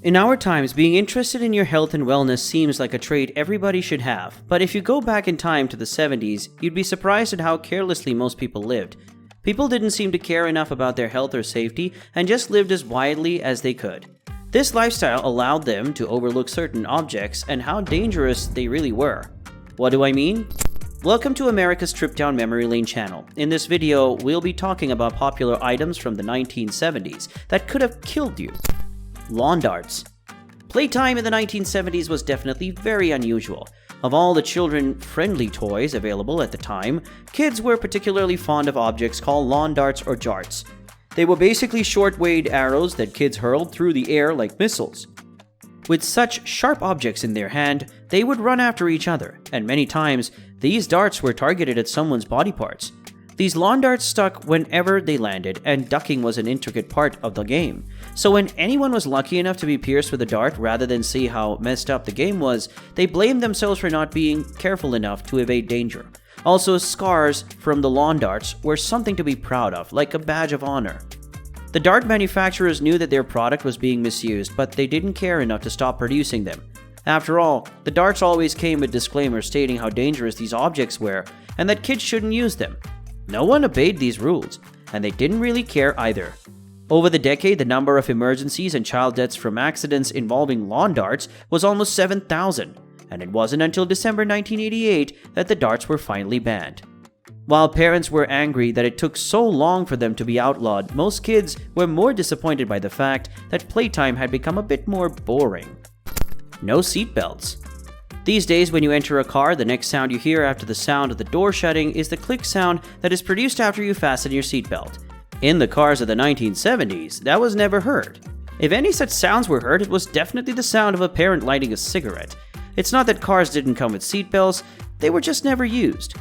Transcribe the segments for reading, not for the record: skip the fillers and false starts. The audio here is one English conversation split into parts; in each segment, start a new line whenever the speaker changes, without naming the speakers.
In our times, being interested in your health and wellness seems like a trait everybody should have, but if you go back in time to the 70s, you'd be surprised at how carelessly most people lived. People didn't seem to care enough about their health or safety and just lived as widely as they could. This lifestyle allowed them to overlook certain objects and how dangerous they really were. What do I mean? Welcome to America's Trip Down Memory Lane channel. In this video, we'll be talking about popular items from the 1970s that could have killed you. Lawn darts. Playtime in the 1970s was definitely very unusual. Of all the children-friendly toys available at the time, kids were particularly fond of objects called lawn darts or jarts. They were basically short-waved arrows that kids hurled through the air like missiles. With such sharp objects in their hand, they would run after each other, and many times, these darts were targeted at someone's body parts. These lawn darts stuck whenever they landed, and ducking was an intricate part of the game. So when anyone was lucky enough to be pierced with a dart rather than see how messed up the game was, they blamed themselves for not being careful enough to evade danger. Also, scars from the lawn darts were something to be proud of, like a badge of honor. The dart manufacturers knew that their product was being misused, but they didn't care enough to stop producing them. After all, the darts always came with disclaimers stating how dangerous these objects were and that kids shouldn't use them. No one obeyed these rules, and they didn't really care either. Over the decade, the number of emergencies and child deaths from accidents involving lawn darts was almost 7,000, and it wasn't until December 1988 that the darts were finally banned. While parents were angry that it took so long for them to be outlawed, most kids were more disappointed by the fact that playtime had become a bit more boring. No seatbelts. These days, when you enter a car, the next sound you hear after the sound of the door shutting is the click sound that is produced after you fasten your seatbelt. In the cars of the 1970s, that was never heard. If any such sounds were heard, it was definitely the sound of a parent lighting a cigarette. It's not that cars didn't come with seatbelts, they were just never used.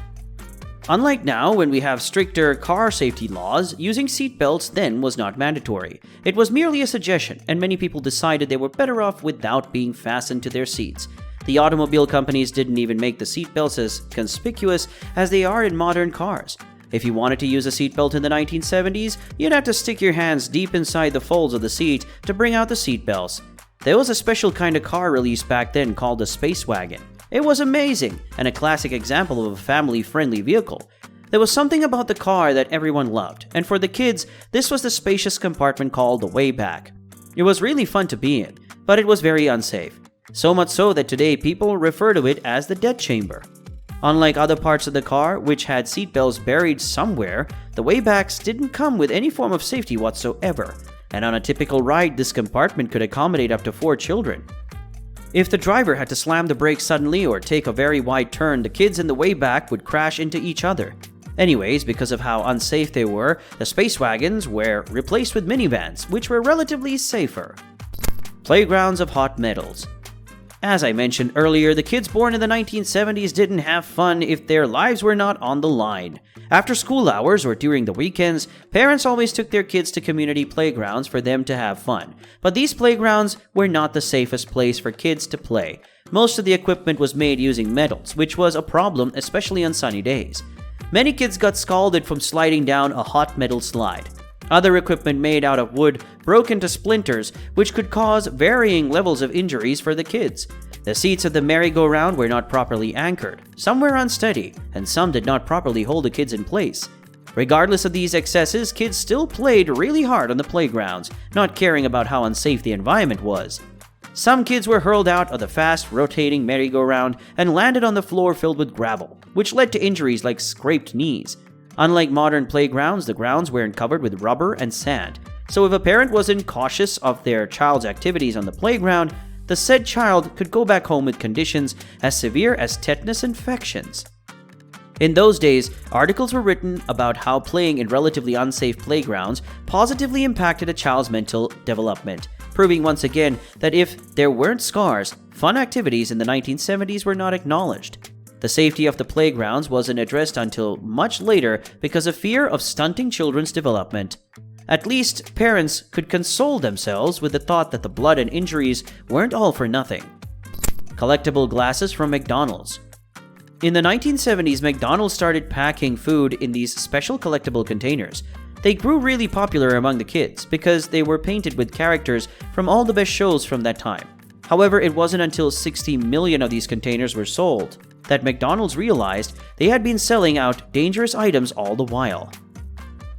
Unlike now, when we have stricter car safety laws, using seatbelts then was not mandatory. It was merely a suggestion, and many people decided they were better off without being fastened to their seats. The automobile companies didn't even make the seatbelts as conspicuous as they are in modern cars. If you wanted to use a seatbelt in the 1970s, you'd have to stick your hands deep inside the folds of the seat to bring out the seatbelts. There was a special kind of car released back then called the Space Wagon. It was amazing, and a classic example of a family-friendly vehicle. There was something about the car that everyone loved, and for the kids, this was the spacious compartment called the way back. It was really fun to be in, but it was very unsafe. So much so that today people refer to it as the death chamber. Unlike other parts of the car, which had seatbelts buried somewhere, the waybacks didn't come with any form of safety whatsoever, and on a typical ride, this compartment could accommodate up to 4 children. If the driver had to slam the brakes suddenly or take a very wide turn, the kids in the wayback would crash into each other. Anyways, because of how unsafe they were, the space wagons were replaced with minivans, which were relatively safer. Playgrounds of hot metals. As I mentioned earlier, the kids born in the 1970s didn't have fun if their lives were not on the line. After school hours or during the weekends, parents always took their kids to community playgrounds for them to have fun. But these playgrounds were not the safest place for kids to play. Most of the equipment was made using metals, which was a problem especially on sunny days. Many kids got scalded from sliding down a hot metal slide. Other equipment made out of wood broke into splinters, which could cause varying levels of injuries for the kids. The seats of the merry-go-round were not properly anchored, some were unsteady, and some did not properly hold the kids in place. Regardless of these excesses, kids still played really hard on the playgrounds, not caring about how unsafe the environment was. Some kids were hurled out of the fast-rotating merry-go-round and landed on the floor filled with gravel, which led to injuries like scraped knees. Unlike modern playgrounds, the grounds weren't covered with rubber and sand, so if a parent wasn't cautious of their child's activities on the playground, the said child could go back home with conditions as severe as tetanus infections. In those days, articles were written about how playing in relatively unsafe playgrounds positively impacted a child's mental development, proving once again that if there weren't scars, fun activities in the 1970s were not acknowledged. The safety of the playgrounds wasn't addressed until much later because of fear of stunting children's development. At least, parents could console themselves with the thought that the blood and injuries weren't all for nothing. Collectible glasses from McDonald's. In the 1970s, McDonald's started packing food in these special collectible containers. They grew really popular among the kids because they were painted with characters from all the best shows from that time. However, it wasn't until 60 million of these containers were sold that McDonald's realized they had been selling out dangerous items all the while.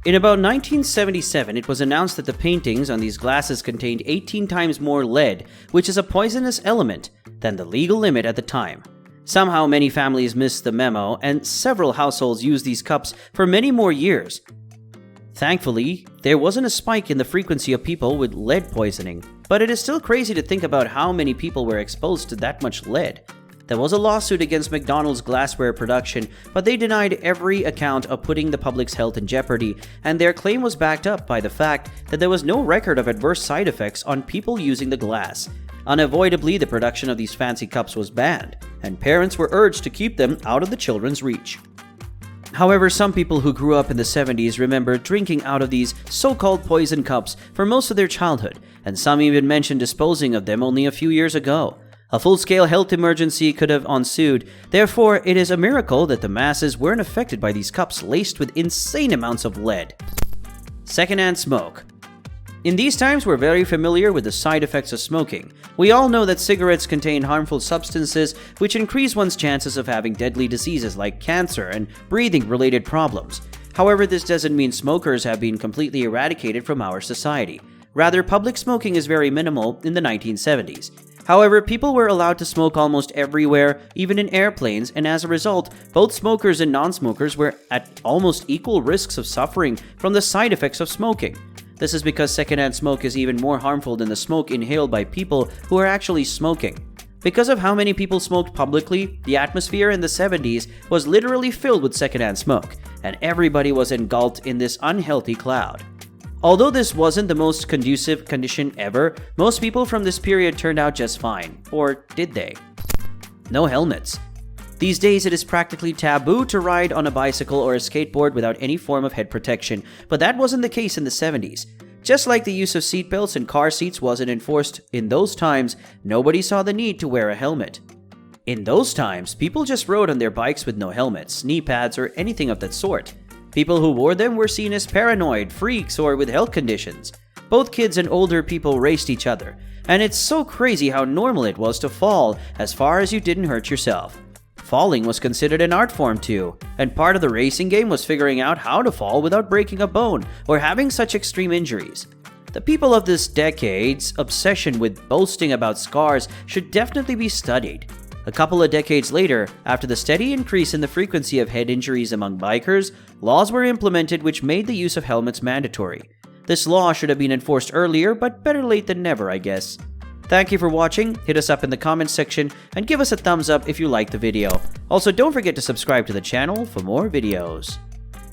In about 1977, it was announced that the paintings on these glasses contained 18 times more lead, which is a poisonous element, than the legal limit at the time. Somehow, many families missed the memo, and several households used these cups for many more years. Thankfully, there wasn't a spike in the frequency of people with lead poisoning, but it is still crazy to think about how many people were exposed to that much lead. There was a lawsuit against McDonald's glassware production, but they denied every account of putting the public's health in jeopardy, and their claim was backed up by the fact that there was no record of adverse side effects on people using the glass. Unavoidably, the production of these fancy cups was banned, and parents were urged to keep them out of the children's reach. However, some people who grew up in the 70s remember drinking out of these so-called poison cups for most of their childhood, and some even mentioned disposing of them only a few years ago. A full-scale health emergency could have ensued, therefore it is a miracle that the masses weren't affected by these cups laced with insane amounts of lead. Secondhand smoke. In these times, we're very familiar with the side effects of smoking. We all know that cigarettes contain harmful substances which increase one's chances of having deadly diseases like cancer and breathing-related problems. However, this doesn't mean smokers have been completely eradicated from our society. Rather, public smoking is very minimal in the 1970s. However, people were allowed to smoke almost everywhere, even in airplanes, and as a result, both smokers and non-smokers were at almost equal risks of suffering from the side effects of smoking. This is because secondhand smoke is even more harmful than the smoke inhaled by people who are actually smoking. Because of how many people smoked publicly, the atmosphere in the 70s was literally filled with secondhand smoke, and everybody was engulfed in this unhealthy cloud. Although this wasn't the most conducive condition ever, most people from this period turned out just fine. Or did they? No helmets. These days, it is practically taboo to ride on a bicycle or a skateboard without any form of head protection, but that wasn't the case in the 70s. Just like the use of seatbelts and car seats wasn't enforced in those times, nobody saw the need to wear a helmet. In those times, people just rode on their bikes with no helmets, knee pads, or anything of that sort. People who wore them were seen as paranoid, freaks, or with health conditions. Both kids and older people raced each other, and it's so crazy how normal it was to fall as far as you didn't hurt yourself. Falling was considered an art form too, and part of the racing game was figuring out how to fall without breaking a bone or having such extreme injuries. The people of this decade's obsession with boasting about scars should definitely be studied. A couple of decades later, after the steady increase in the frequency of head injuries among bikers, laws were implemented which made the use of helmets mandatory. This law should have been enforced earlier, but better late than never, I guess. Thank you for watching, hit us up in the comments section, and give us a thumbs up if you liked the video. Also, don't forget to subscribe to the channel for more videos.